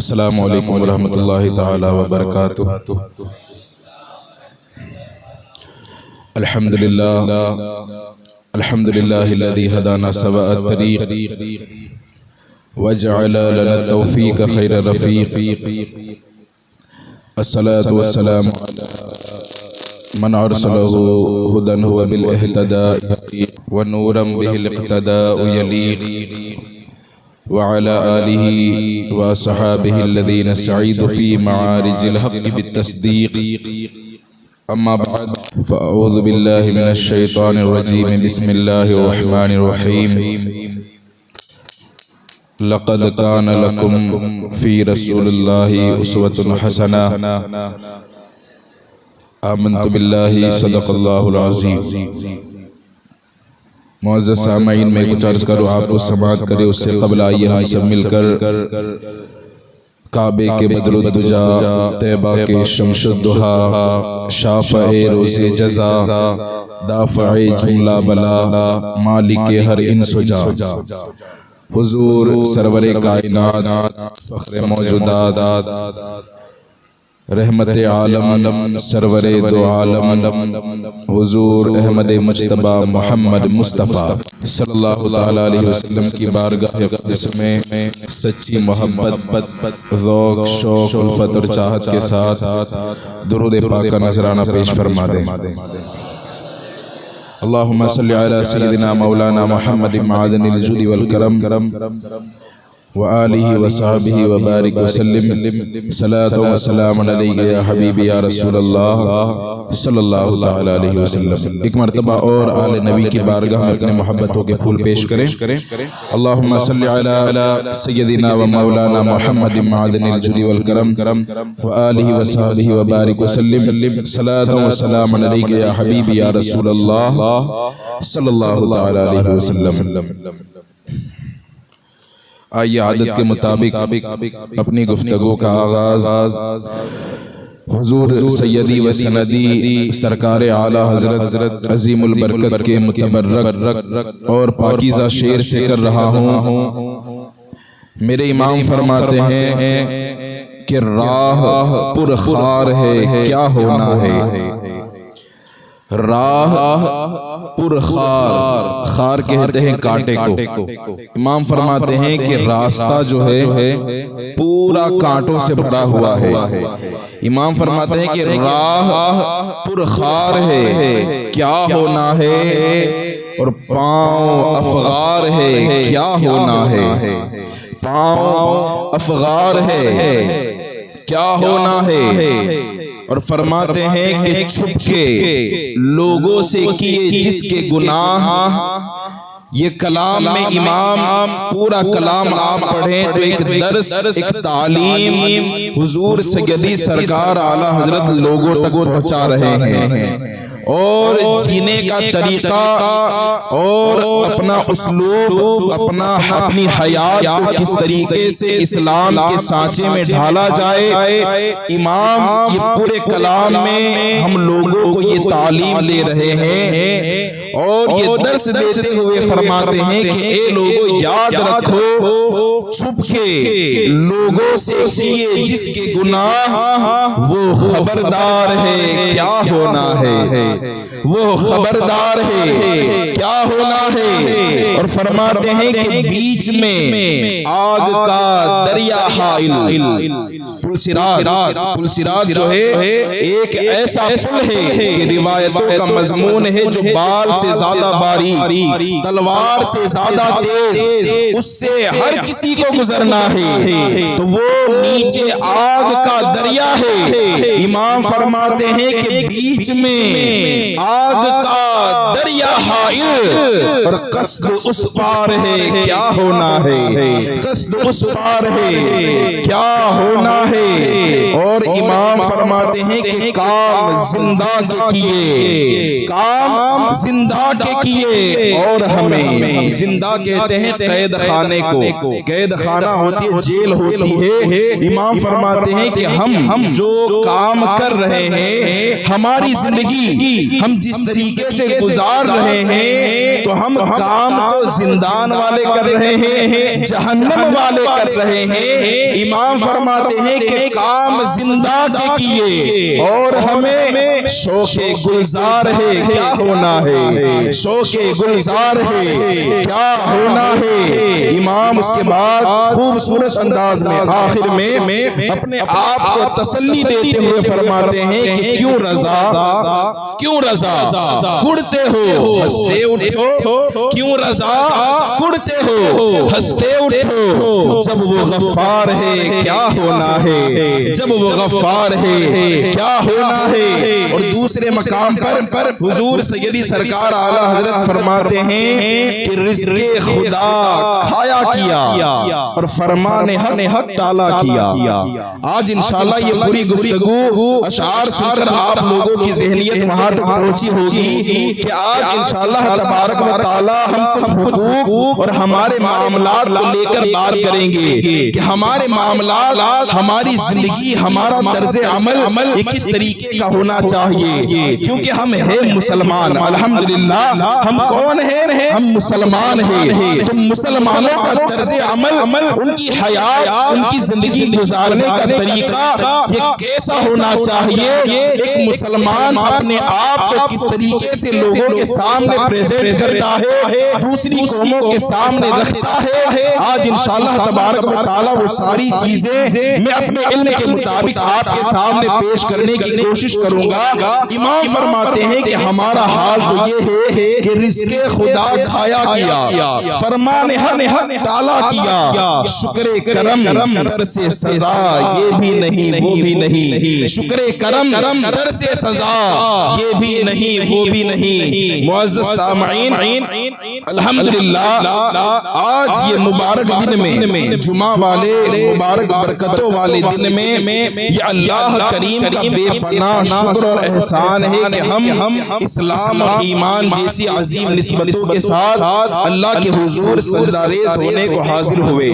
السلام علیکم ورحمۃ اللہ تعالی وبرکاتہ۔ الحمدللہ الذی ہدانا سواء الطریق وجعل لنا التوفیق خیر رفیق، الصلاة والسلام علی من ارسلہ ہدی هو بالاہتداء ونورا به الاقتداء یلیق، وعلى آلہ وصحابہ الذین سعیدوا فی معارج الحق بالتصدیق، اما بعد فاعوذ باللہ من الشیطان الرجیم، بسم اللہ الرحمن الرحیم۔ لقد کان لکم فی رسول اللہ اسوۃ حسنہ، آمنت باللہ صدق اللہ العظیم۔ معزز سامعین، میں کچھ عرض کروں، آپ کو سماعت کرے اس سے قبل آئیے ہم سب مل کر کعبے کے بدر الدجا، طیبہ کے شمس الضحیٰ، شافع روز جزا، دافع جملہ بلا، مالک ہر انس و جا، حضور سرور کائنات، فخر موجودات، رحمت عالم، سرور دو عالم، حضور احمد مجتبی محمد مصطفیٰ صلی اللہ تعالیٰ علیہ وسلم کی بارگاہ اقدس میں سچی محبت، ذوق، شوق، الفت اور چاہت کے ساتھ درود پاک کا نذرانہ پیش فرما دیں۔ اللہم صلی علی سیدنا مولانا محمد معدن الجود والکرم وآلہ وصحبہ وبارک وسلم، صلاۃ و سلام علیک یا حبیبی یا رسول اللہ صلی اللہ تعالی علیہ وسلم۔ ایک مرتبہ اور آل نبی کی بارگاہ میں اپنے محبتوں کے پھول پیش کریں۔ اللہم صلی علی سیدنا و مولانا محمد معدن الجود والکرم وآلہ وصحبہ وبارک وسلم، صلاۃ و سلام علیک یا حبیبی یا رسول اللہ صلی اللہ تعالی علیہ وسلم۔ آئیے عادت کے مطابق اپنی گفتگو کا آغاز حضور سیدی و سندی سرکار اعلیٰ حضرت عظیم البرکت کے متبرک اور پاکیزہ شعر سے کر رہا ہوں۔ میرے امام فرماتے ہیں کہ راہ پر خار ہے کیا ہونا ہے، راہ پر خار، خار کہتے ہیں کانٹے کو۔ امام فرماتے ہیں کہ راستہ جو ہے پورا کانٹوں سے بھرا ہوا ہے۔ امام فرماتے ہیں کہ راہ پر خار ہے کیا ہونا ہے، اور پاؤں افغار ہے کیا ہونا ہے، پاؤں افغار ہے کیا ہونا ہے۔ اور فرماتے ہیں کہ چھپ کے لوگوں سے کیے جس کے گناہ، یہ کلام میں امام پورا کلام آپ پڑھیں تو ایک درس، ایک تعلیم حضور سیدی سرکار اعلیٰ حضرت لوگوں تک پہنچا رہے ہیں، اور جینے کا طریقہ اور اپنا اسلوب، اپنی حیات کو کس طریقے سے اسلام کے سانچے میں ڈھالا جائے، امام یہ پورے کلام میں ہم لوگوں کو یہ تعلیم دے رہے ہیں، اور یہ درس دیتے ہوئے فرماتے ہیں کہ اے لوگوں یاد رکھو، چھپ کے لوگوں سے کیے جس کے گناہ، وہ خبردار ہے کیا ہونا ہے، وہ خبردار ہے کیا ہونا ہے۔ اور فرماتے ہیں کہ بیچ میں آگ کا دریا حائل، پل صراط جو ہے ایک ایسا پل ہے کہ روایتوں کا مضمون ہے جو بال سے زیادہ باریک، تلوار سے زیادہ تیز، اس سے ہر کسی کو گزرنا ہے، تو وہ نیچے آگ کا دریا ہے۔ امام فرماتے ہیں کہ بیچ میں آگ کا دریا حائل، اور قصد اس پار ہے کیا ہونا ہے، قصد اس پار ہے کیا ہونا ہے۔ اور امام فرماتے فرماتے ہیں کہ کام زندہ کے کیے، کام زندہ کے کیے، اور ہمیں زندہ کہتے ہیں قید خانے کو، قید خانہ ہوتی ہے، جیل ہوتی ہے۔ امام فرماتے ہیں کہ ہم جو کام کر رہے ہیں، ہماری زندگی ہم جس طریقے سے گزار رہے ہیں، تو ہم کام تو زندان والے کر رہے ہیں، جہنم والے کر رہے ہیں۔ امام فرماتے ہیں کہ کام زندہ کے کیے، اور ہمیں شوق گلزار ہے کیا ہونا ہے، شوق گلزار ہے کیا ہونا ہے۔ امام اس کے بعد خوبصورت انداز میں آخر میں اپنے آپ کو تسلی دیتے ہوئے فرماتے ہیں کہ کیوں رضا کڑتے ہو ہنستے اٹھو، کیوں رضا کڑتے ہو ہنستے اٹھو، جب وہ غفار ہے کیا ہونا ہے، جب وہ غفار ہے کیا ہونا ہے۔ اور دوسرے مقام پر حضور سیدی سرکار اعلی حضرت فرماتے ہیں کہ رزق خدا کھایا کیا اور فرمان حق ٹالا کیا۔ آج انشاءاللہ یہ پوری گفتگو اشعار سن کر آپ لوگوں کی ذہنیت وہاں تک پہنچی ہوگی کہ آج انشاءاللہ تبارک و تعالی ہم کچھ حقوق اور ہمارے معاملات کو لے کر بات کریں گے کہ ہمارے معاملات، ہماری زندگی، ہمارا طرز عمل یہ کس طریقے کا ہونا چاہیے، کیونکہ ہم ہیں مسلمان۔ الحمدللہ ہم کون ہیں؟ ہم مسلمان ہیں۔ تو مسلمانوں کا طرز عمل، ان کی حیات، ان کی زندگی گزارنے کا طریقہ یہ کیسا ہونا چاہیے؟ ایک مسلمان اپنے آپ کو کس طریقے سے لوگوں کے سامنے پریزنٹ کرتا ہے، دوسری قوموں کے سامنے رکھتا ہے۔ آج انشاءاللہ تبارک و تعالی وہ ساری چیزیں میں اپنے علم کے مطابق آپ کے سامنے پیش کرنے کی کوشش کروں گا۔ امام فرماتے ہیں کہ ہمارا حال تو یہ ہے کہ رزق خدا کھایا کیا، فرمان حق ٹالا کیا، شکر کرم در سے سزا یہ بھی نہیں وہ بھی نہیں، شکر کرم در سے سزا یہ بھی نہیں وہ بھی نہیں۔ معزز سامعین، الحمدللہ آج یہ مبارک دن میں، جمعہ والے مبارک برکتوں والے دن میں، یہ اللہ کریم کا بے پناہ شکر اور احسان ہے کہ ہم اسلام اور ایمان جیسی عظیم نسبتوں کے ساتھ اللہ کے حضور سجدہ ریز ہونے کو حاضر ہوئے۔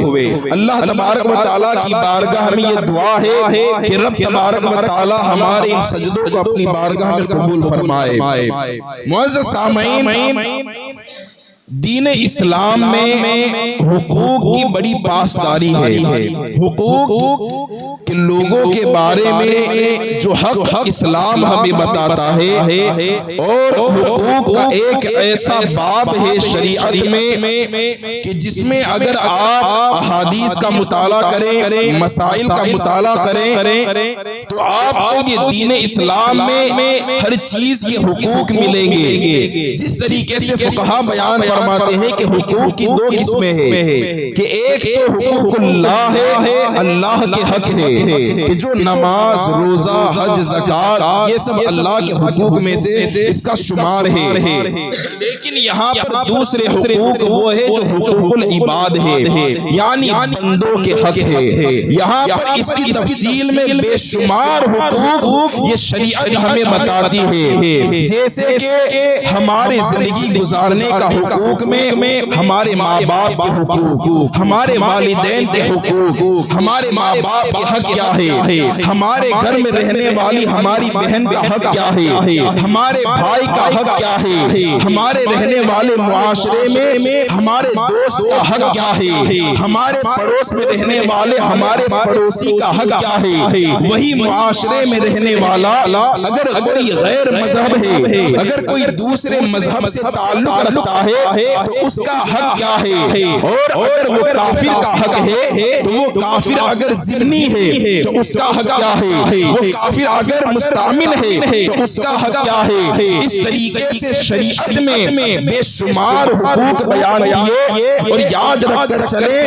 اللہ تبارک و تعالیٰ کی بارگاہ میں یہ دعا ہے کہ رب تبارک و تعالیٰ ہمارے ان سجدوں کو اپنی بارگاہ میں قبول فرمائے۔ معزز سامعین، دین اسلام میں حقوق کی بڑی پاسداری ہے۔ حقوق کہ لوگوں کے بارے میں جو حق اسلام ہمیں بتاتا ہے، اور حقوق کا ایک ایسا باب ہے شریعت میں کہ جس میں اگر آپ احادیث کا مطالعہ کریں، مسائل کا مطالعہ کریں، تو آپ کو یہ دین اسلام میں ہر چیز کے حقوق ملیں گے۔ جس طریقے سے فقہا بیان فرماتے ہیں کہ حقوق کی دو قسمیں ہیں، کہ ایک تو حقوق اللہ ہے، اللہ کے حق ہے کہ جو نماز، روزہ، حج، زکوٰۃ یہ سب اللہ کے حقوق میں سے اس کا شمار ہے۔ لیکن یہاں پر دوسرے حقوق وہ ہے جو حقوق العباد ہے، یعنی بندوں کے حق ہے۔ یہاں پر اس کی تفصیل میں بے شمار حقوق یہ شریعت ہمیں بتاتی ہے، جیسے کہ ہمارے زندگی گزارنے کا حقوق میں ہمارے ماں باپ کے حقوق، ہمارے والدین کے حقوق، ہمارے ماں باپ کے حق کیا ہے، ہمارے گھر میں رہنے والی ہماری بہن کا حق کیا ہے، ہمارے بھائی کا حق کیا ہے، ہمارے رہنے والے معاشرے میں ہمارے دوست کا حق کیا ہے، ہمارے پڑوس میں رہنے والے ہمارے پڑوسی کا حق کیا ہے۔ وہی معاشرے میں رہنے والا اگر کوئی غیر مذہب ہے، اگر کوئی دوسرے مذہب سے تعلق رکھتا ہے تو اس کا حق کیا ہے، اور اگر وہ کافر کا حق ہے تو وہ کافر اگر ضمنی ہے تو اس کا حق کیا ہے، وہ کافر اگر مستعمل ہے تو اس کا حق کیا ہے۔ اس طریقے سے شریعت میں بے شمار حقوق بیان کیے، اور یاد رکھ کر چلے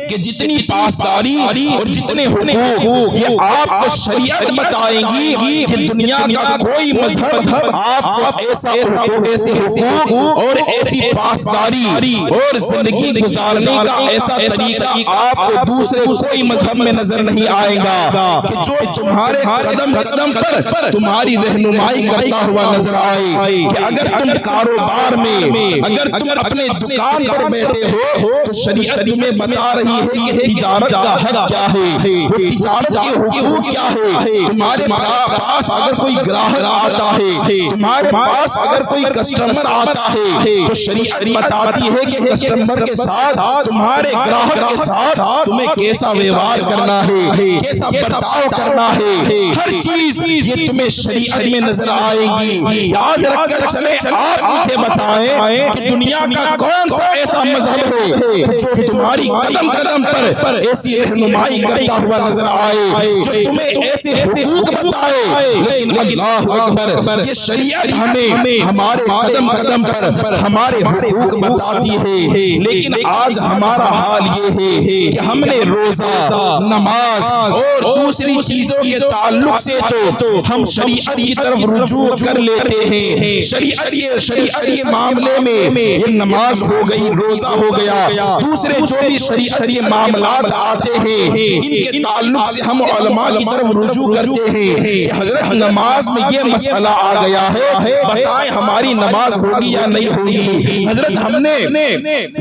کہ جتنی پاسداری اور جتنے حقوق یہ آپ کو شریعت بتائیں گی کہ دنیا کا کوئی مذہب آپ کو ایسے حقوق اور ایسی ایسی پاسداری اور زندگی گزارنے کا ایسا طریقہ آپ کو دوسرے کوئی مذہب میں نظر نہیں آئے گا کہ جو تمہارے قدم قدم پر تمہاری رہنمائی کرتا ہوا نظر آئے کہ اگر تم کاروبار میں اگر تم اپنے دکان پر بیٹھے ہو تو شریعت تمہیں بتا رہی ہے کہ تجارت کا حق کیا ہے، وہ تجارت کے حقوق کیا ہے۔ تمہارے پاس اگر کوئی گراہک آتا ہے، تمہارے پاس اگر کوئی کسٹمر آتا ہے تو شریعت بتاتی ہے کہ کسٹمر کے ساتھ تمہارے گراہک کے ساتھ تمہیں کیسا ویوہار کرنا ہے، کیسا برتاؤ کرنا ہے، ہر چیز یہ تمہیں شریعت میں نظر آئے گی۔ یاد رکھ کر چلے، آپ مجھے بتائیں کہ دنیا کا کون سا ایسا مذہب ہے جو تمہاری قدم قدم پر ایسی رہنمائی کرتا ہوا نظر آئے، جو تمہیں ایسے حقوق بتائے۔ لیکن اللہ اکبر، یہ شریعت ہمیں ہمارے قدم قدم پر ہمارے حقوق بتاتی ہے، لیکن آج ہمارا حال یہ ہے کہ ہم نے روزہ، نماز اور دوسری چیزوں کے تعلق سے جو ہم شریعت کی طرف رجوع کر لیتے ہیں، شریعت کے معاملے میں یہ نماز ہو گئی، روزہ ہو گیا، دوسرے جو بھی شریعت کے معاملات آتے ہیں ان کے تعلق سے ہم علماء کی طرف رجوع کرتے ہیں کہ حضرت نماز میں یہ مسئلہ آ گیا ہے، بتائیں ہماری نماز ہوگی یا نہیں ہوگی۔ حضرت ہم نے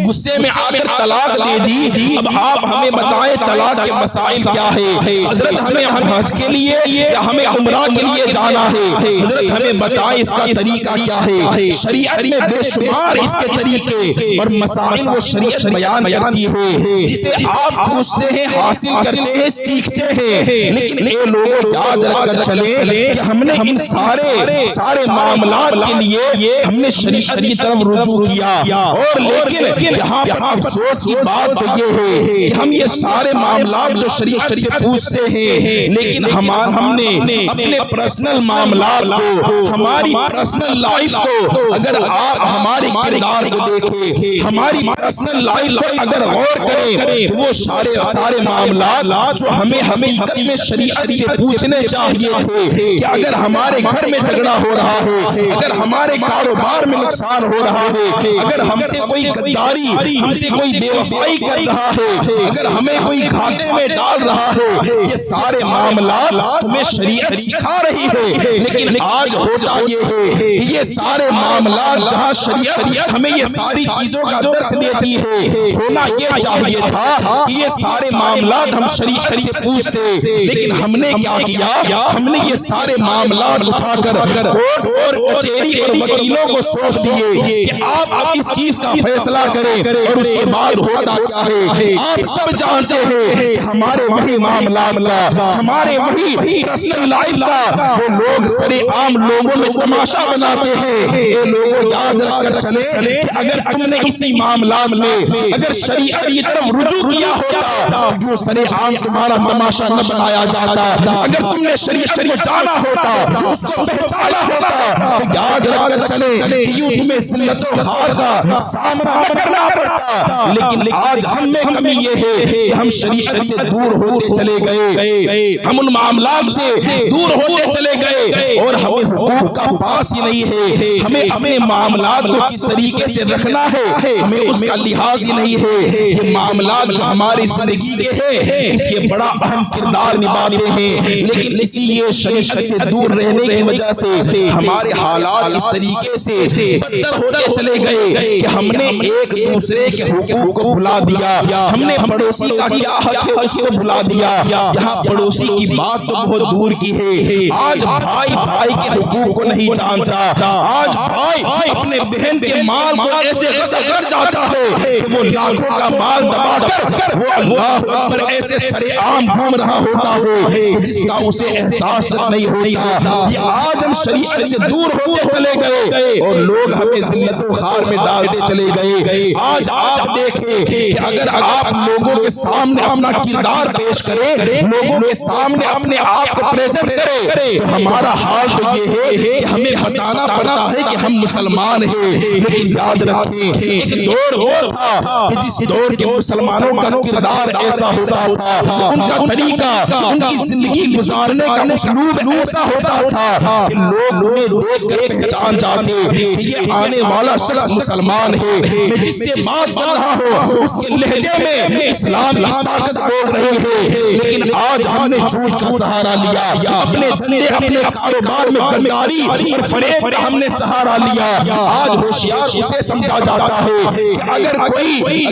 غصے میں آ کر طلاق دے دی، اب آپ ہمیں بتائیں طلاق کے مسائل کیا ہے۔ حضرت ہمیں حج کے لیے یا ہمیں عمرہ کے لیے جانا ہے، حضرت ہمیں بتائیں اس کا طریقہ کیا ہے۔ شریعت میں بے شمار اس کے طریقے اور مسائل وہ شریعت بیان کرتی ہے، جسے آپ پوچھتے ہیں، حاصل کرتے ہیں، سیکھتے ہیں، لیکن اے لوگوں یاد رکھ کر چلیں کہ ہم نے ان سارے معاملات کے لیے ہم نے شریعت کی طرف رجوع کیا، اور لیکن یہاں پر افسوس کی بات تو یہ ہے کہ ہم یہ سارے معاملات جو شریعت سے پوچھتے ہیں، لیکن ہم نے اپنے پرسنل معاملات کو، ہماری پرسنل لائف کو، اگر آپ ہمارے کردار کو دیکھیں، ہماری پرسنل لائف کو اگر غور کریں تو وہ سارے معاملات جو ہمیں حقیقت میں شریعت سے پوچھنے چاہیے تھے کہ اگر ہمارے گھر میں جھگڑا ہو رہا ہے، اگر ہمارے کاروبار میں نقصان ہو رہا ہے، اگر ہم سے کوئی غداری، ہم سے کوئی بے وفائی کر رہا ہے، اگر ہمیں کوئی گھاٹے میں ڈال رہا ہے، یہ سارے معاملات ہمیں شریعت سکھا رہی ہے۔ لیکن آج ہوتا یہ ہے کہ یہ سارے معاملات جہاں شریعت ہمیں یہ ساری چیزوں کا درس دیتی ہے، ہونا یہ چاہیے تھا کہ یہ سارے معاملات ہم شریعت سے پوچھتے، لیکن ہم نے کیا کیا، ہم نے یہ سارے معاملات اٹھا کر کورٹ اور کچہری اور وکیلوں کو سونپ دیے کہ آپ اس چیز کا فیصلہ کریں، اور اس کے بعد ہوتا کیا ہے آپ سب جانتے ہیں کہ ہمارے وہی معاملات کا، ہمارے وہی پرسنل لائف کا وہ لوگ سرے عام لوگوں میں تماشا بناتے ہیں۔ اے لوگوں یاد رکھ کر چلے کہ اگر تم نے اسی معاملات میں اگر شریعت کی طرف رجوع کیا ہوتا جو سرے عام تمہارا تماشا نہ بنایا جاتا، اگر تم نے شریعت کو جانا ہوتا، اس کو پہچانا ہوتا، تو یاد رکھ کر چلے کہ یوں تمہیں ذلت و خار کا سامنا نہ کرنا پڑتا۔ لیکن آج ہم میں کمی یہ ہے کہ ہم شریعت سے دور ہوتے چلے گئے، ہم ان معاملات سے دور ہوتے چلے گئے، اور ہمیں حقوق کا پاس ہی نہیں ہے، ہمیں اپنے معاملات کو کس طریقے سے رکھنا ہے ہمیں اس کا لحاظ ہی نہیں ہے۔ یہ معاملات جو ہماری زندگی کے ہیں اس کے بڑا اہم کردار نبھاتے ہیں، لیکن اسی یہ شریعت سے دور رہنے کی وجہ سے ہمارے حالات اس طریقے سے بدتر ہوتے چلے گئے کہ ہم نے ایک دوسرے کے حقوق کو بھلا دیا، ہم نے پڑوسی کا کیا حق ہے اس کو بھلا دیا۔ یہاں پڑوسی کی بات تو بہت دور کی ہے، آج بھائی کے حقوق کو نہیں جانتا، آج بھائی اپنے بہن کے مال کو ایسے غصب کر جاتا ہے کہ وہ لاکھوں کا مال دبا کر وہ اللہ اکبر ایسے سرے عام گھوم رہا ہوتا ہے جس کا اسے احساس تک نہیں ہوتا۔ یہ آج ہم شریعت سے دور ہوتے چلے گئے اور لوگ ہمیں ذلت و خار میں ڈالتے چلے گئے۔ آج آپ دیکھیں کہ اگر آپ لوگوں کے سامنے اپنا کردار پیش کریں، لوگوں کے سامنے اپنے آپ کو پریزنٹ کریں، تو ہمارا حال تو یہ ہے کہ ہمیں بتانا پڑتا ہے کہ ہم مسلمان ہیں۔ لیکن یاد رکھیں ایک دور وہ تھا کہ جس دور کے مسلمانوں کا کردار ایسا ہوتا تھا، ان کا طریقہ، ان کی زندگی گزارنے کا اسلوب ایسا ہوتا تھا کہ لوگ انہیں دیکھ کر پہچان جاتے کہ یہ آنے والا شخص مسلمان ہے، میں جس سے بات کر رہا ہوں اس کے لہجے میں اسلام کی طاقت بول رہی ہے، لیکن آج ہم نے جھوٹ کا سہارا لیا، اپنے دھندے اپنے کاروبار میں غداری اور فریب کا ہم نے سہارا لیا۔ آج ہوشیار اسے سمجھا جاتا ہے کہ اگر کوئی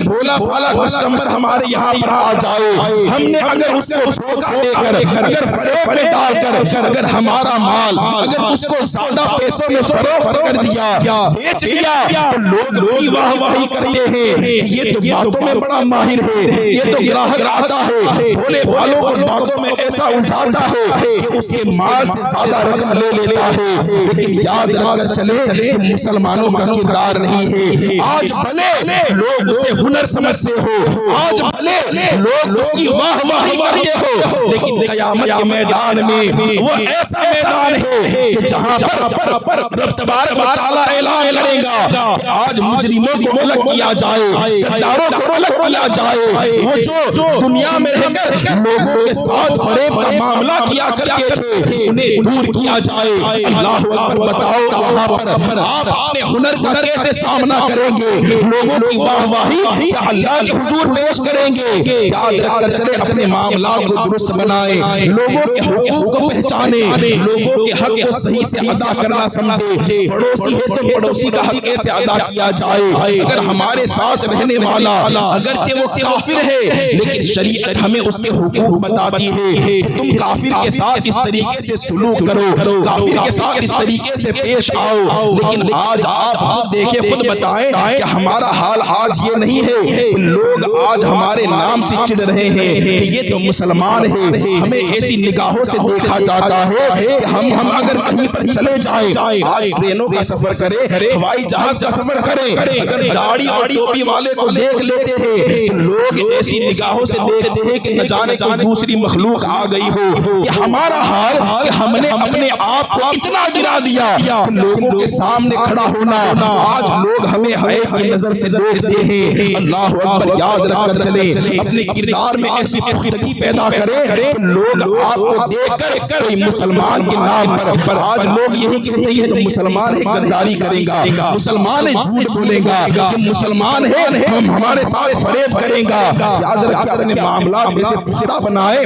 بھولا بھالا کسٹمر ہمارے یہاں پر آ جائے، ہم نے اگر اس کو دھوکہ دے کر، اگر فریب میں ڈال کر، اگر ہمارا مال اگر اس کو زیادہ پیسوں میں فروخت کر دیا، بیچ دیا، تو لوگ واہ واہی کرتے ہیں کہ یہ تو باتوں میں بڑا ماہر ہے، یہ تو گراہک آتا ہے، بھولے بھالوں کو باتوں میں ایسا الجھاتا ہے کہ اس کے مال سے زیادہ رقم لے لیتا ہے۔ لیکن یاد رکھ کر چلے کہ مسلمانوں کا کردار نہیں ہے۔ آج بھلے لوگ اسے ہنر سمجھتے ہو، آج بھلے لوگ اس کی واہ واہی کرتے ہو، لیکن قیامت کے میدان میں وہ ایسا میدان ہے کہ جہاں پر رب تبارک و تعالیٰ اعلان کرے گا کہ آج مجرموں کو الگ کیا جائے، غداروں کو الگ کیا جائے، وہ جو دنیا میں رہ کر لوگوں کے ساتھ فریب کا معاملہ کیا کرتے تھے انہیں دور کیا جائے۔ اللہ اکبر، بتاؤ وہاں پر آپ اپنے ہنر کا کیسے سامنا کریں گے؟ لوگوں کی واہ واہی کیا اللہ کے حضور پیش کریں گے؟ یاد رکھ کر چلے اپنے معاملات کو درست بنائیں، لوگوں کے حقوق کو پہچانے، لوگوں کے حق کو صحیح سے ادا کرنا سمجھے، پڑوسی ہے تو پڑوسی کا حق کیسے ادا کیا جائے۔ اگر ہمارے ساتھ رہنے والا اگرچہ وہ کافر ہے لیکن شریعت ہمیں اس کے حقوق بتاتی ہے کہ تم کافر کے ساتھ اس طریقے سے سلوک کرو، کافر کے ساتھ اس طریقے سے پیش آؤ۔ لیکن آج آپ خود دیکھیں، خود بتائیں کہ ہمارا حال آج یہ نہیں ہے کہ لوگ آج ہمارے نام سے چڑھ رہے ہیں کہ یہ تو مسلمان ہے، ہمیں ایسی نگاہوں سے دیکھا جاتا ہے کہ ہم اگر کہیں پر چلے جائیں، آج ٹرینوں کا سفر کریں، ہوائی جہاز کا سفر کریں، اگر داڑھی اور ٹوپی والے کو دیکھ لیتے ہیں تو لوگ ایسی نگاہوں سے دیکھتے ہیں کہ نہ جانے کوئی دوسری مخلوق آ گئی ہو۔ یہ ہمارا حال کہ ہم نے اپنے آپ کو اتنا گرا دیا کہ لوگوں کے سامنے کھڑا ہونا آج لوگ ہمیں عیب کی نظر سے دیکھتے ہیں۔ اللہ اکبر، یاد رکھ کر چلے، اپنے کردار میں ایسی پختگی پیدا کریں کہ لوگ آپ کو دیکھ کر کوئی مسلمان کے نام پر، آج لوگ یہی کہتے ہیں کہ مسلمان ہے غداری کرے گا، مسلمان ہے جھوٹ بولے گا، کہ مسلمان ہے ہمارے ساتھ فریب کرے گا۔ یاد رکھ کر اپنے معاملات ایسے پختہ بنائے،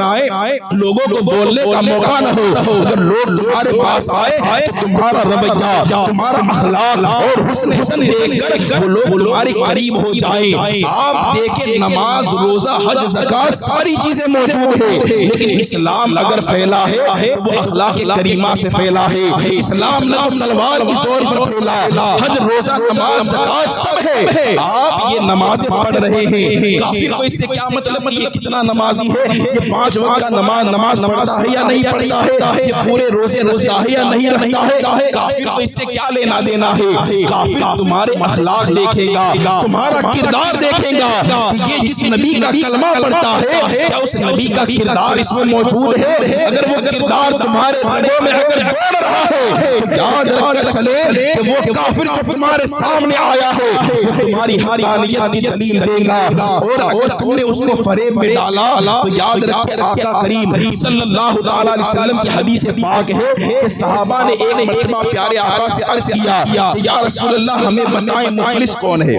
لوگوں کو بولنے کا موقع نہ ہو۔ اگر لوگ تمہارے پاس آئے تو تمہارا رویہ، تمہارا اخلاق اور حسن دیکھ کر وہ لوگ تمہارے قریب ہو جائیں۔ آپ دیکھیں، نماز، روزہ، حج، زکات ساری چیزیں موجود ہیں، لیکن اسلام اگر پھیلا ہے تو وہ اخلاق کریمہ سے پھیلا ہے۔ اسلام نہ تو تلوار کی زور پر پھیلا، حج، روزہ، نماز، زکات سب ہے۔ آپ یہ نمازیں پڑھ رہے ہیں، کافر کو اس سے کیا مطلب کہ یہ کتنا نمازی ہے، یہ 5 وقت کا نماز پڑھتا ہے یا نہیں پڑھتا ہے، یہ پورے روزے رکھتا ہے یا نہیں رکھتا ہے، کافر کو اس سے کیا لینا دینا ہے۔ کافر تمہارے اخلاق دیکھے گا، تمہارا کردار دیکھے گا، یہ جس نبی کا کلمہ پڑھتا ہے کیا اس نبی کا کردار اس میں موجود ہے؟ اگر وہ کردار تمہارے دلوں میں اگر بول رہا ہے تو یاد رکھ کر چلے کہ وہ کافر جو تمہارے سامنے آیا ہے وہ تمہاری حقانیت کی دلیل دے گا، اور تم نے اس کو فریب میں ڈالا تو یاد رکھ کر آقا کریم صلی اللہ تعالی علیہ وسلم کی حدیث پاک ہے کہ صحابہ نے ایک مرتبہ پیارے آقا سے عرض کیا کہ یا رسول اللہ ہمیں بتائیں مفلس کون ہے؟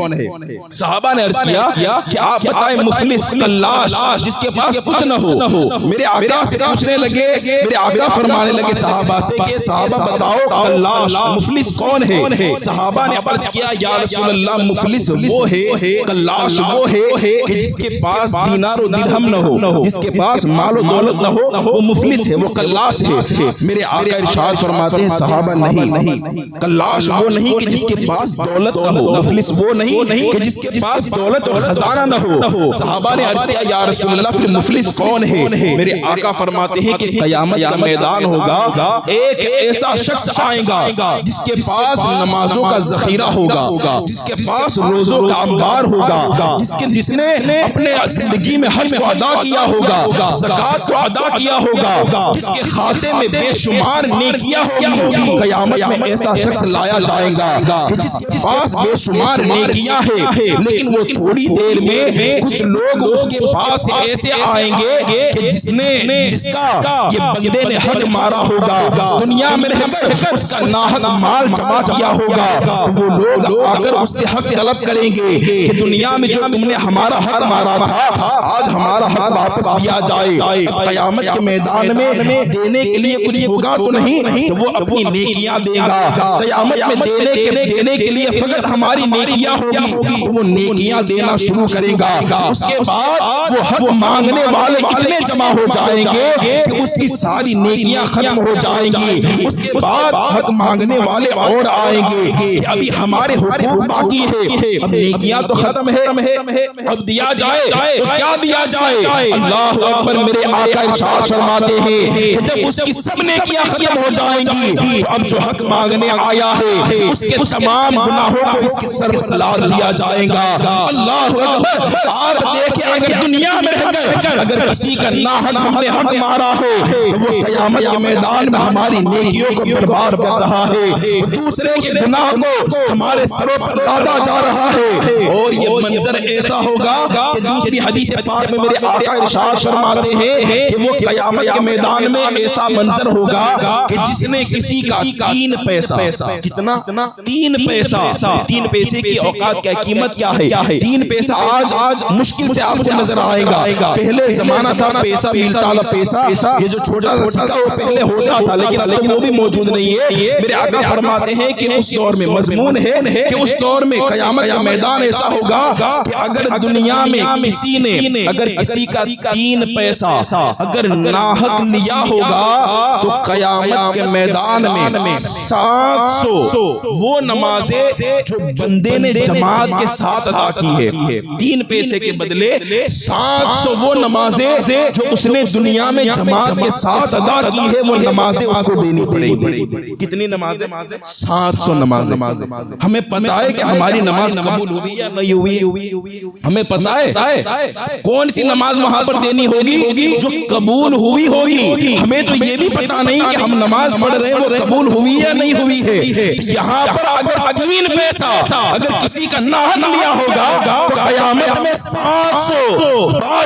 صحابہ نے عرض کیا کہ آپ بتائیں مفلس، قلاش، جس کے پاس کچھ نہ ہو۔ میرے آقا سے پوچھنے لگے، میرے آقا فرمانے لگے صحابہ سے کہ صحابہ بتاؤ قلاش مفلس کون ہے؟ صحابہ نے عرض کیا یا رسول اللہ مفلس وہ ہے، قلاش وہ ہے کہ جس کے پاس دینار و درہم نہ ہو، جس کے پاس مال و دولت نہ ہو، وہ مفلس ہے، وہ قلاش ہے۔ میرے آقا ارشاد فرماتے ہیں صحابہ نہیں، قلاش وہ نہیں کہ جس کے پاس دولت نہ ہو، مفلس وہ نہیں کہ جس کے پاس دولت اور خزانہ نہ ہو۔ صحابہ نے عرض کیا یا رسول اللہ پھر مفلس کون ہے؟ میرے آقا فرماتے ہیں کہ قیامت کا میدان ہوگا، ایک ایسا شخص آئے گا جس کے پاس نمازوں کا ذخیرہ ہوگا، جس کے پاس روزوں کا انبار ہوگا، جس نے اپنے زندگی میں حج کو ادا کیا ہوگا، زکات کو ادا کیا ہوگا، جس کے کھاتے میں بے شمار نیکیاں ہوگی۔ قیامت میں ایسا شخص لایا جائے گا کہ جس کے پاس بے شمار نیکیاں ہیں، لیکن وہ تھوڑی دیر میں کچھ لوگ اس کے پاس ایسے آئیں گے کہ جس کا یہ بندے نے حق مارا ہوگا، دنیا میں رہ کر اس کا ناحق مال جمع کیا ہوگا، وہ لوگ آ کر اس سے حق طلب کریں گے کہ دنیا میں جو تم نے ہمارا حق مارا تھا آج ہمارا حق واپس دیا جائے. قیامت کے میدان میں دینے کے لیے کچھ ہوگا تو نہیں, تو وہ اپنی نیکیاں دے گا. قیامت میں دینے کے لیے فقط ہماری نیکیاں ہوگی, تو وہ نیکیاں دینا شروع کرے گا. اس کے بعد وہ حق مانگنے والے اتنے جمع ہو جائیں گے کہ اس کی ساری نیکیاں ختم ہو جائیں گی. اس کے بعد حق مانگنے والے اور آئیں گے کہ ابھی ہمارے حقوق باقی ہے, اب نیکیاں تو ختم ہے, اب دیا جائے تو کیا دیا جائے. اللہ اکبر. میرے آقا ارشاد فرماتے ہیں کہ جب اس کی سب نیکیاں ختم ہو جائیں گی تو اب جو حق مانگنے آیا ہے اس کے تمام گناہوں کو اس کے سر پر لاد دیا جائے گا. اللہ اکبر. آپ دیکھیں اگر دنیا میں رہ کر اگر کسی کا ناحق ہم نے حق مارا ہے تو وہ قیامت کے میدان میں ہماری نیکیوں کو برباد کر رہا ہے, دوسرے کے گناہ کو ہمارے سروں پر لادا جا رہا ہے. اور یہ منظر ایسا ہوگا کہ دوسری حدیث پاک میں میرے آقا ارشاد فرماتے ہیں کہ وہ قیامت کے میدان میں ایسا منظر ہوگا کہ جس نے کسی کا 3 پیسہ, کتنا 3 پیسے کی اوقات کی قیمت کیا ہے, 3 پیسہ آج مشکل سے آپ کو نظر آئے گا. پہلے زمانہ تھا پیسہ ملتا والا پیسہ, یہ جو چھوٹا سا سکہ وہ پہلے ہوتا تھا لیکن اب وہ بھی موجود نہیں ہے. میرے آقا فرماتے ہیں کہ اس دور میں مضمون ہے کہ اس دور میں قیامت کا میدان ایسا ہوگا کہ اگر دنیا میں کسی نے اگر کسی کا 3 پیسہ اگر ناحق لیا ہوگا تو قیامت کے میدان میں 700 وہ نمازیں جو بندے نے جماعت کے ساتھ ادا کی ہے, 3 پیسے کے بدلے 700 وہ نمازیں جو اس نے دنیا میں جماعت کے ساتھ ادا کی ہے وہ نمازیں اس کو دینی پڑے گی. کتنی نمازیں؟ 700 نمازیں. ہمیں پتہ ہے کہ ہماری نماز قبول ہوئی یا نہیں ہوئی, ہمیں پتہ ہے کون سی نماز وہاں پر دینی ہوگی جو قبول ہوئی ہوگی. ہمیں تو یہ بھی پتہ نہیں کہ ہم نماز پڑھ رہے ہیں وہ قبول ہوئی یا نہیں ہوئی ہے. یہاں پر اگر 3 پیسہ اگر کسی کا ناحق لیا ہوگا تو قیامت میں 700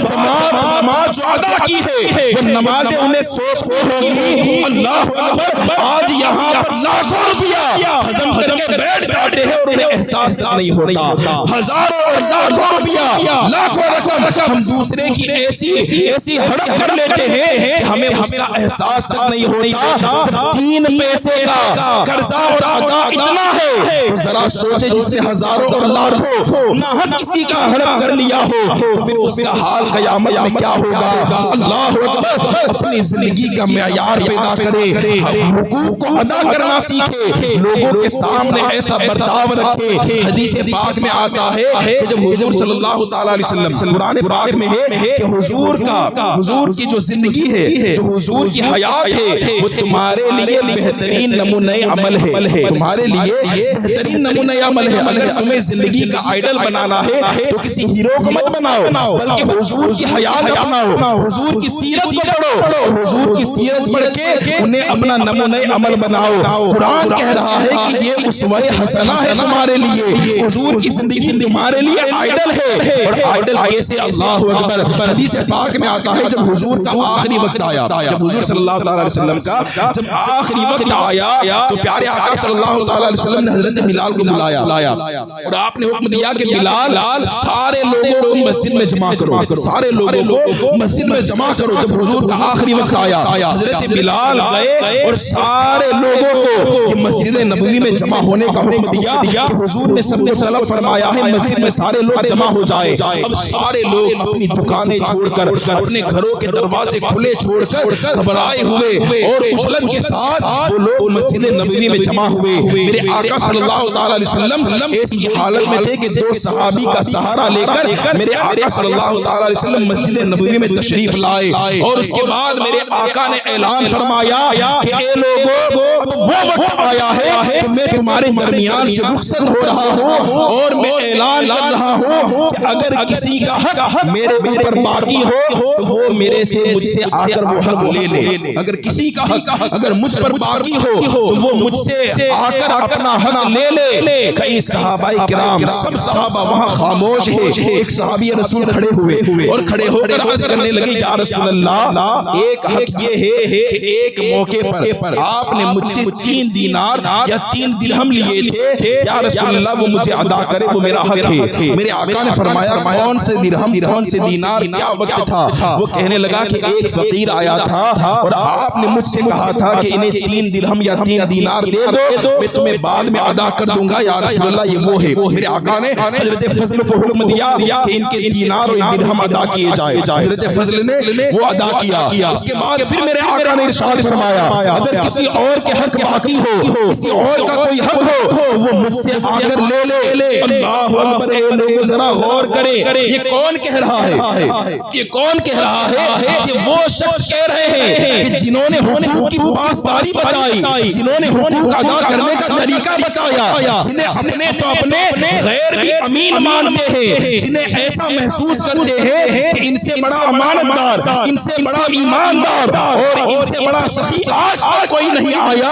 جماعت نماز جو ادا کی ہے وہ نمازیں انہیں سوچ کو ہوگی. اللہ اکبر. آج یہاں پر لاکھوں روپیہ ہضم کر کے بیٹھ جاتے ہیں اور انہیں احساس نہیں ہوتا. ہزاروں اور لاکھوں روپیہ لاکھوں رقم ہم دوسرے کی ایسی ہڑپ کر لیتے ہیں کہ ہمیں اس کا احساس تک نہیں ہوتا. 3 پیسے کا قرضہ اور ادا اتنا ہے, ذرا سوچے جس نے ہزاروں اور لاکھوں ناحق کسی کا ہڑپ کر لیا ہو پھر اس کا حال قیامت میں کیا ہوگا. اللہ اکبر. اپنی زندگی کا معیار پیدا کرے, حقوق کو ادا کرنا سیکھے, لوگوں کے سامنے ایسا برتاؤ رکھے. حدیث پاک میں آتا ہے کہ جب حضور صلی اللہ تعالی علیہ وسلم قرآن پاک میں ہے کہ حضور کی جو زندگی ہے جو حضور کی حیات ہے وہ تمہارے لیے بہترین نمونہ عمل ہے, تمہارے لیے بہترین نمونہ عمل ہے. اگر تمہیں زندگی کا آئیڈل بنانا ہے تو کسی ہیرو کو مت بناؤ بلکہ حضور کی حیات اپناؤ, حضور کی سیرت کو پڑھو, حضور کی سیرت پڑھ کے انہیں اپنا نمونہ عمل بناؤ. قرآن کہہ رہا ہے کہ یہ اسوہ حسنہ ہے تمہارے لیے, حضور کی زندگی تمہارے لیے آئیڈل ہے. اور آئیڈل کیسے؟ اللہ اکبر. حدیث پاک میں آتا ہے جب حضور کا آخری وقت آیا, جب حضور صلی اللہ تعالی علیہ وسلم کا جب آخری وقت آیا تو پیارے آقا صلی اللہ تعالی علیہ وسلم نے حضرت بلال کو بلایا اور آپ نے حکم دیا کہ بلال سارے لوگوں کو مسجد میں جمع کرو, سارے لوگوں کو مسجد میں جمع کرو. جب حضور کا آخری وقت آیا حضرت بلال گئے اور سارے لوگوں کو مسجد نبوی میں جمع ہونے کا حکم دیا کہ حضور نے سب کو طلب فرمایا ہے مسجد میں سارے لوگ جمع ہو جائے. اب سارے لوگ اپنی دکانیں چھوڑ کر اپنے گھروں کے دروازے کھلے چھوڑ کر گھبرائے ہوئے اور اجلت کے ساتھ وہ لوگ مسجد نبوی میں جمع ہوئے. میرے آقا صلی اللہ تعالی علیہ وسلم ایسی حالت میں تھے کہ 2 صحابی کا سہارا لے کر میرے آقا صلی اللہ تعالی علیہ وسلم مسجد نبوی میں تشریف لائے اور اس کے بعد میرے آقا نے اعلان فرمایا کہ اے لوگوں اب وہ وقت آیا ہے کہ میں تمہارے درمیان سے رخصت ہو رہا ہوں اور میں اعلان کر رہا ہوں کہ اگر کسی کا حق میرے اوپر باقی ہو تو وہ مجھ سے آ کر وہ حق لے لے. اگر کسی کا حق اگر مجھ پر باقی ہو تو وہ مجھ سے آ کر اپنا حق لے لے. کئی صحابہ کرام سب صحابہ وہاں خاموش ہیں. ایک صحابی رسول کھڑے ہوئے اور کھڑے ہو کر عرض کرنے لگے یا رسول اللہ ایک حق یہ ہے کہ ایک موقع پر آپ نے مجھ سے 3 دینار یا 3 درہم لیے تھے، یا رسول اللہ وہ مجھے ادا کرے، وہ میرا حق ہے۔ میرے آقا نے فرمایا کون سے درہم کون سے دینار، کیا وقت تھا؟ وہ کہنے لگا کہ ایک فقیر آیا تھا اور آپ نے مجھ سے کہا تھا کہ انہیں 3 درہم یا 3 دینار دے دو، میں تمہیں بعد میں ادا کر دوں گا، یا رسول اللہ یہ وہ ہے۔ میرے آقا نے حضرت فضل کو حکم دیا کہ ان کے دینار اور درہم ادا کیے جائے۔ حضرت فضل نے وہ ادا کیا۔ اس کے بعد پھر میرے آقا نے ارشاد فرمایا اگر کسی اور کے حق باقی ہو، کسی اور کا کوئی حق ہو، وہ مجھ سے آ کر لے لے۔ اللہ اکبر، اے لوگوں ذرا غور کریں، یہ کون کہہ رہا ہے؟ یہ کون کہہ رہا ہے؟ کہ وہ شخص کہہ رہے ہیں کہ جنہوں نے حقوق کی پاسداری بتائی، جنہوں نے حقوق ادا کرنے کا طریقہ بتایا، جنہیں اپنے تو اپنے غیر بھی امین مانتے ہیں، جنہیں ایسا محسوس کرتے ہیں کہ ان سے بڑا امانت دار، ان سے بڑا ایماندار اور ان سے بڑا سخی آج تک کوئی نہیں آیا،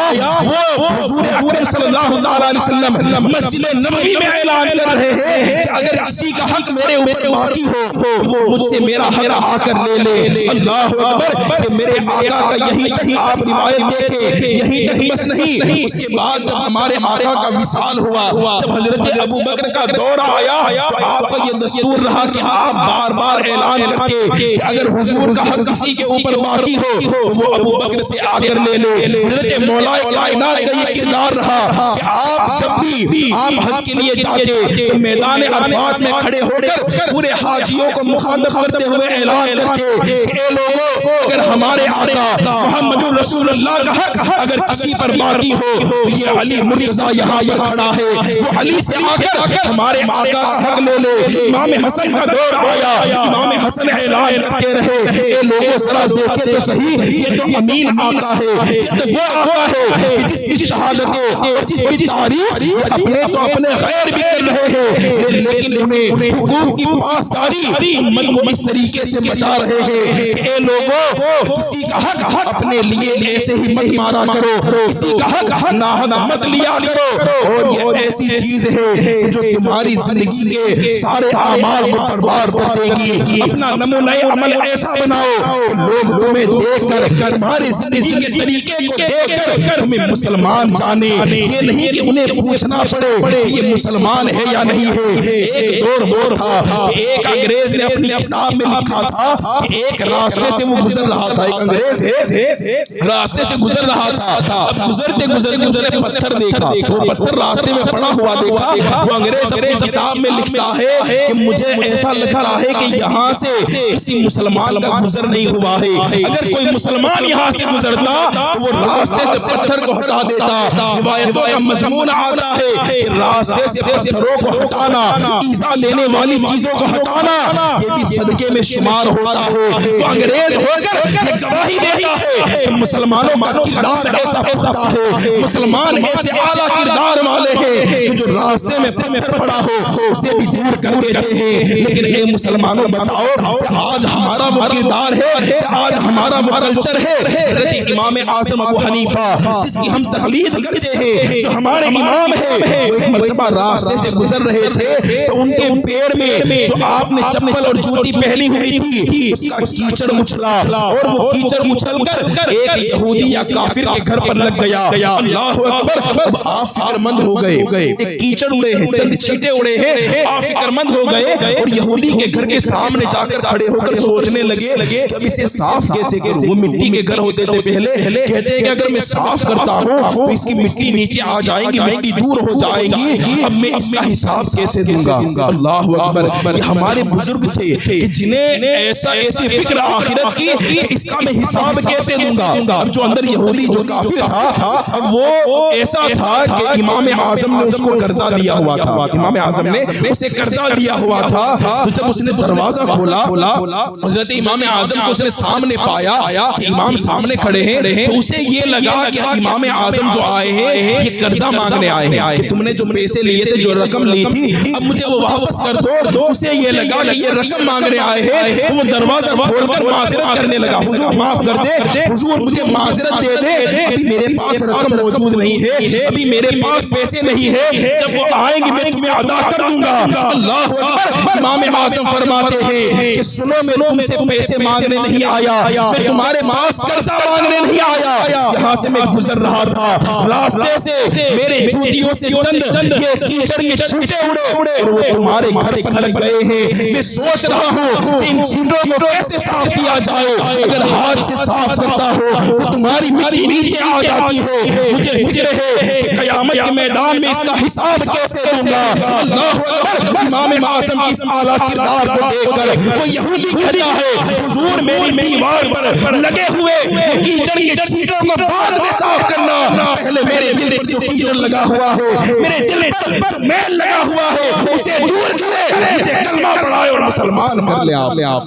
وہ حضور اکرم صلی اللہ علیہ وسلم مسجد نبوی میں اعلان کر رہے ہیں کہ اگر کسی کا حق میرے اوپر باقی ہو وہ مجھ سے میرا حق آ کر لے لے۔ اللہ اکبر، کہ میرے آقا کا یہیں تک آپ روایت دیکھیں، یہیں تک بس نہیں، اس کے بعد جب ہمارے آقا کا وصال ہوا، جب حضرت ابو بکر کا دور آیا تو آپ کا یہ دستور رہا کہ آپ بار بار اعلان کرتے کہ اگر حضور کا حق کسی کے اوپر باقی ہو تو وہ ابو بکر سے آ کر لے لے۔ حضرت مولا کائنات کا یہ کردار رہا کہ آپ جب بھی آپ حج کے لیے جاتے تو میدان عرفات میں کھڑے ہو کر پورے حاجیوں کو مخاطب کرتے ہوئے اعلان کرتے کہ اے لوگوں، اگر ہمارے آقا محمد رسول اللہ کا حق اگر کسی پر باقی ہو، یہ علی مرتضیٰ یہاں پر کھڑا ہے، وہ علی سے آ کر ہمارے آقا کا حق لے لے۔ امام حسن کا دور آیا، امام حسن اعلان کرتے رہے اے لوگوں ذرا دیکھیں تو صحیح، یہ تو امین آقا ہے، یہ تو وہ آقا ہے جس کی شہادتیں اور جس کی تعریف اپنے تو اپنے غیر بھی کر رہے ہیں، لیکن انہیں حقوق کی پاسداری امت کو اس طریقے سے بچا رہے ہیں کہ اے لوگوں، کسی کا حق اپنے لیے ایسے ہی مت مارا کرو، کسی کا حق ناحق مت لیا کرو، اور یہ ایسی چیز ہے جو تمہاری زندگی کے سارے اعمال کو برباد کر دے گی۔ اپنا نمونہ عمل ایسا بناؤ لوگ تمہیں دیکھ کر، تمہاری زندگی کے طریقے کو دیکھ کر تمہیں مسلمان جانے، یہ نہیں کہ انہیں پوچھنا پڑے کہ یہ مسلمان ہے یا نہیں ہے۔ ایک دور وہ تھا کہ ایک انگریز نے اپنی کتاب میں لکھا تھا کہ ایک راستے سے وہ گزر رہا تھا، ایک انگریز ہے راستے سے گزر رہا تھا، اب گزرتے گزرتے پتھر دیکھا، وہ پتھر راستے میں پڑا ہوا دیکھا، وہ انگریز اپنی کتاب میں لکھتا ہے کہ مجھے ایسا لگ رہا ہے کہ یہاں سے کسی مسلمان کا گزر نہیں ہوا ہے، اگر کوئی مسلمان یہاں سے گزرتا تو وہ راستے سے پتھر کو ہٹا دیتا۔ روایتوں کا مضمون آتا ہے کہ راستے سے پتھروں کو ہٹانا، ایذا دینے والی چیزوں کو ہٹانا، یہ بھی صدقے میں شمار ہوتا ہے۔ تو انگریز ہو کر یہ گواہی دیتا ہے کہ مسلمانوں کا کردار ایسا پختہ ہے، مسلمان ایسے اعلیٰ کردار والے ہیں کہ جو راستے میں پتھر پڑا ہو اسے بھی دور کر دیتے ہیں۔ لیکن اے مسلمانوں بتاؤ کہ آج ہمارا وہ کردار ہے، آج ہمارا وہ کلچر ہے۔ حضرت امام اعظم ابو حنیفہ جس کی ہم تقلید کرتے ہیں، جو ہمارے امام ہیں، وہ ایک مرتبہ راستے سے گزر رہے تھے تو ان کے پیر میں جو آپ نے چپل اور جوتی پہنی ہوئی تھی اس کا کیچڑ مچھلا، اور وہ کیچڑ مچھل کر ایک یہودی یا کافر کے گھر پر لگ گیا۔ اللہ اکبر، اب آپ فکر مند ہو گئے، ایک کیچڑ اڑے ہیں، چند چھینٹے اڑے ہیں، آپ فکر مند ہو گئے اور یہودی کے گھر کے سامنے جا کر کھڑے ہو کر سوچنے لگے کہ اب اسے صاف کیسے کروں۔ وہ مٹی کے گھر ہوتے تھے پہلے، کہتے ہیں کہ اگر میں صاف کرتا ہوں تو اس کی مٹی نیچے آ جائیں گی، مٹی دور ہو جائے گی، اب میں اس کا حساب کیسے دوں گا۔ اللہ اکبر، یہ ہمارے بزرگ تھے کہ جنہیں ایسی فکر آخرت کی کہ اس کا میں حساب کیسے دوں گا۔ اب جو اندر یہودی جو کافر تھا، اب وہ ایسا تھا کہ امام اعظم نے اس کو قرضہ دیا ہوا تھا، امام اعظم نے اسے قرضہ دیا ہوا تھا۔ تو جب اس نے دروازہ کھولا، حضرت امام اعظم کو اس نے سامنے پایا کہ امام سامنے کھڑے ہیں، تو اسے یہ لگا کہ امام اعظم جو آئے ہیں یہ قرضہ مانگنے آئے ہیں کہ تم نے جو پیسے لیے تھے، جو رقم لی تھی، اب مجھے وہ واپس کر دو۔ اسے یہ لگا کہ یہ رقم مانگنے آئے ہیں، تو وہ دروازہ کھول کر معذرت کرنے لگا، حضور معاف کر دے، حضور حضور مجھے معذرت دے دے، ابھی میرے پاس رقم موجود نہیں ہے، ابھی میرے پاس پیسے نہیں ہے، جب وہ آئیں گے میں تمہیں ادا کر دوں گا۔ اللہ اکبر۔ امام اعظم فرماتے ہیں کہ سنو میں تم سے پیسے مانگنے نہیں آیا، میں تمہارے پاس قرضہ مانگنے نہیں آیا، یہاں سے میں گزر رہا تھا، راستے سے میرے جوتیوں سے چند یہ کیچڑ کے چھینٹے اڑے اور وہ تمہارے گھر پر لگ گئے ہیں، میں سوچ رہا ہوں کہ ان چھینٹوں کو کیسے صاف کیا جائے، اگر ہاتھ سے صاف کرتا ہو تو تمہاری مٹی نیچے آ جاتی ہے، مجھے فکر ہے کہ قیامت کے میدان میں اس کا حساب کیسے دوں گا۔ اللہ اکبر۔ امام اعظم کی اس اعلیٰ کردار کو دیکھ کر وہ یہودی کہتا ہے حضور میری دیوار پر لگے ہوئے کیچڑ کے چھینٹوں کو بعد میں صاف کرنا، پہلے میرے دل پر جو کیچڑ لگا ہوا ہے، میرے دل پر جو میل لگا ہوا ہے اسے دور کرے، مجھے کلمہ پڑھائے اور مسلمان کر لے آپ۔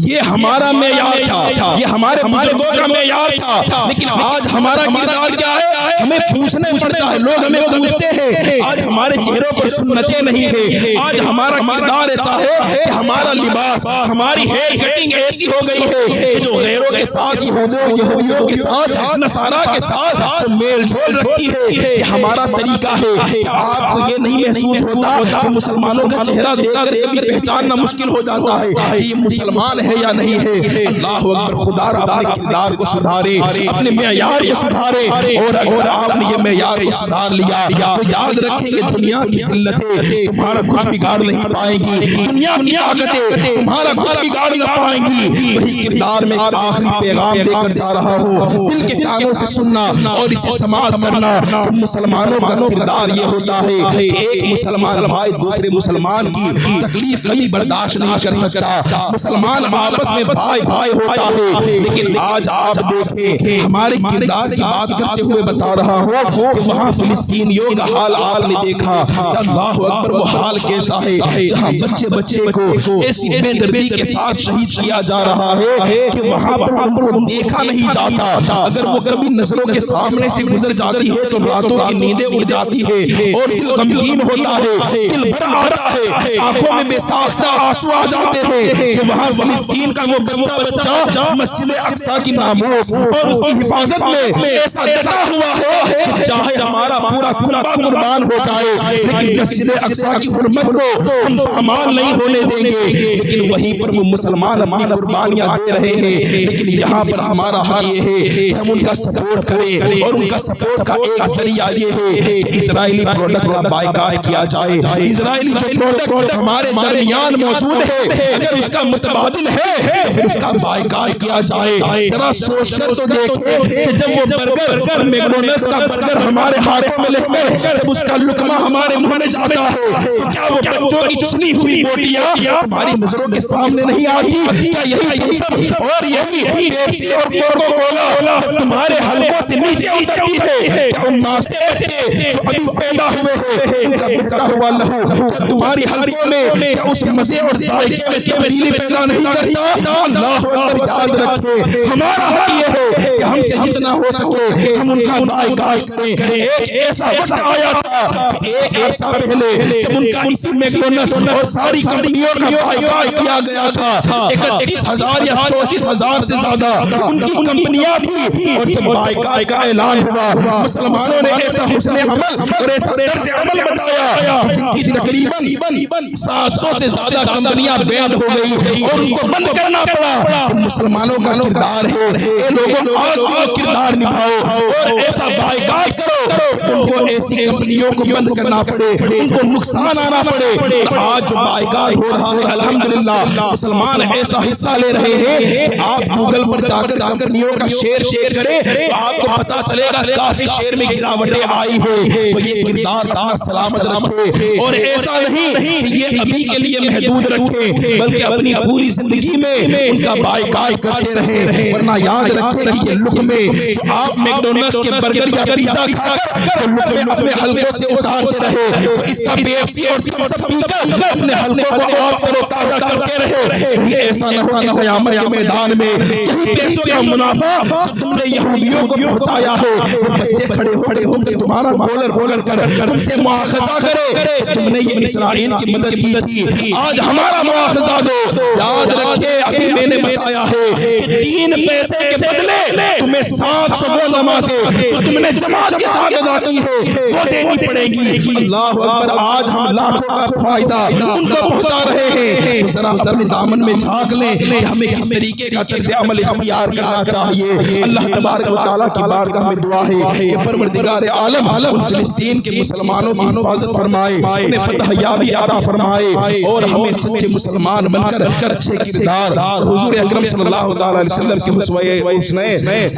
یہ ہمارا معیار تھا، یہ ہمارے بزرگوں کا معیار تھا، لیکن آج ہمارا کردار کیا ہے؟ ہمیں پوچھنا پڑتا ہے، لوگ ہمیں پوچھتے ہیں، آج ہمارے چہروں پر سنتیں نہیں ہے، آج ہمارا کردار ایسا ہے کہ ہمارا لباس، ہماری ہیئر کٹنگ ایسی ہو گئی ہے کہ جو غیروں کے ساتھ، یہودیوں کے ساتھ، نصارہ کے ساتھ میل جول رکھتی ہے، یہ ہمارا طریقہ ہے۔ آپ کو یہ نہیں محسوس ہوتا کہ مسلمانوں کا چہرہ دیکھ کر یہ بھی پہچاننا مشکل ہو جاتا ہے کہ یہ مسلمان ہے یا نہیں ہے؟ اللہ اکبر۔ خدا اپنے کردار کو سدھارے، اپنے معیار کو سدھارے، اور اگر آپ نے یہ معیار کو سدھار لیا تو یاد رکھیں یہ دنیا کی ذلتیں تمہارا کچھ بگاڑ نہیں پائیں گی، دنیا کی طاقتیں تمہارا کچھ بگاڑ نہ پائیں گی۔ وہی کردار میں ایک آخری پیغام دے کر جا رہا ہوں، دل کے کانوں سے سننا اور اسے سماعت کرنا۔ مسلمانوں کا کردار یہ ہوتا ہے کہ ایک مسلمان بھائی دوسرے مسلمان کی تکلیف کبھی برداشت نہیں کر سکتا، مسلمان آپس میں بھائی بھائی ہوتا ہے، لیکن آج آپ دیکھیں ہمارے کردار کی بات کرتے ہوئے بتا رہا ہوں کہ وہاں فلسطینیوں کا حال آپ نے دیکھا، اللہ اکبر۔ وہ حال کیسا ہے جہاں بچے کو ایسی بے دردی کے ساتھ شہید کیا جا رہا ہے کہ وہاں پر ان کو دیکھا نہیں جاتا، اگر وہ کبھی نظروں کے سامنے سے گزر جاتی ہے تو راتوں کی نیندیں اڑ جاتی ہے اور دل غمگین ہوتا ہے، دل بھر آتا ہے، آنکھوں میں بے ساختہ آنسو آ جاتے ہیں کہ وہاں فلسطین کا وہ بچہ مسجد اقصی کی ناموس اور اس کی حفاظت میں ایسا ڈٹا ہوا ہے کہ چاہے ہمارا پورا کنبہ قربان ہو جائے لیکن مسجد اقصی کی حرمت کو ہم پامال نہیں ہونے دیں گے۔ لیکن وہیں پر وہ مسلمان اپنی قربانیاں دے رہے ہیں، لیکن یہاں پر ہمارا حق یہ ہے کہ ہم ان کا سپورٹ کریں، اور ان کا سپورٹ کا ایک ذریعہ یہ ہے کہ اسرائیلی پروڈکٹ کا بائیکاٹ کیا جائے۔ اسرائیلی جو پروڈکٹ ہمارے درمیان موجود ہے اگر اس کا متبادل ہے پھر اس کا بائیکاٹ کیا جائے۔ ذرا سوچ کر تو دیکھیں کہ جب وہ برگر میکڈونلڈس کا برگر ہمارے ہاتھوں میں لے کر جب اس کا لقمہ ہمارے منہ میں جاتا ہے تو کیا وہ بچوں کی چنی ہوئی بوٹیاں ہماری نظروں کے سامنے نہیں آتی؟ کیا یہی تھمس اپ اور یہی پیپسی اور کوکا کولا تمہارے حلقوں سے نیچے اترتی ہے؟ کیا ان ناسے بچے جو ابھی پیدا ہوئے ہیں ان کا بہتا ہوا لہو تمہاری حلقوں میں کیا اس مزے اور ذائقے میں تبدیلی پیدا نہیں کرتا؟ اللہ اکبر۔ یاد رکھیں ہمارا حق یہ ہے کہ ہم سے جتنا ہو سکے ہم ان کا بائیکاٹ کریں۔ ایک ایسا وقت آیا تھا ایک عرصہ پہلے جب ان کا اسی میکڈونلڈس اور ساری کمپنیوں کا بائیکاٹ کیا گیا تھا، 31,000 یا 34,000 سے زیادہ ان کی کمپنیاں تھیں، اور جب بائیکاٹ کا اعلان ہوا مسلمانوں نے ایسا حسن عمل اور ایسا طرز عمل بتایا جن کی تقریباً 700 سے زیادہ کمپنیاں بینڈ ہو گئی اور ان کو بند کرنا پڑا۔ مسلمانوں کا کردار ہے اے لوگوں آج کردار نبھاؤ اور ایسا بائیکاٹ کرو ان کو ایسی کمپنیوں کو بند کرنا پڑے، ان کو نقصان آنا پڑے۔ اور آج جو بائیکاٹ ہو رہا ہے الحمدللہ مسلمان ایسا حصہ لے رہے ہیں کہ آپ گوگل پر جا کر کمپنیوں کا شیئر کریں تو آپ کو پتا چلے گا کافی شیئر میں گراوٹیں آئی ہے۔ تو یہ کردار اپنا سلامت رکھے اور ایسا نہیں کہ یہ ابھی کے لیے محدود رکھیں بلکہ اپنی پوری زندگی میں ان کا بائیکاٹ کرتے رہے، ورنہ یاد رکھیں کہ یہ لقمے جو آپ میکڈونلڈس کے برگر یا پیزا کھا کر جو لقمے اپنے حلقوں سے اتارتے رہے، جو اس کا پیپسی اور سب پی کر اپنے حلقوں کو آپ تر و تازہ کرتے رہے، کہیں ایسا نہ ہو کہ قیامت کے میدان میں یہی پیسوں کا منافع جو تم نے یہودیوں کو پہنچایا ہے، بچے کھڑے ہو کے تمہارا بولر کر تم سے مواخذہ کرے، تم نے یہ اسرائیل کی مدد کی تھی، آج ہمارا مواخذہ دو۔ یاد رکھے ابھی میں نے بتایا ہے کہ 3 پیسے کے بدلے تمہیں 700 وہ نمازیں جو تم نے جماعت کے ساتھ ادا کی ہے وہ دینی پڑے گی۔ اللہ اکبر، آج ہم لاکھوں کا فائدہ ان کو پہنچا رہے ہیں، ذرا اپنے دامن میں جھانک لیں کہ ہمیں کس طریقے کا طرز عمل اختیار کرنا چاہیے۔ اللہ تبارک و تعالیٰ کی بارگاہ میں دعا ہے کہ پروردگار عالم فلسطین کے مسلمانوں کی حفاظت فرمائے، انہیں فتح یابی عطا فرمائے اور ہمیں سچے مسلمان بن کر اچھے کردار حضور اکرم صلی اللہ تعالیٰ علیہ وسلم کے اسوہ حسنہ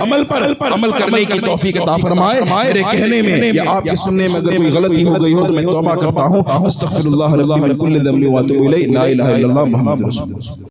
عمل پر عمل کرنے کی توفیق عطا فرمائے۔ میرے کہنے میں یا آپ کے سننے میں اگر کوئی غلطی ہو گئی ہو تو میں توبہ کرتا ہوں، استغفر اللہ ربی من کل ذنب واتوب الیہ، لا الہ الا اللہ محمد رسول اللہ۔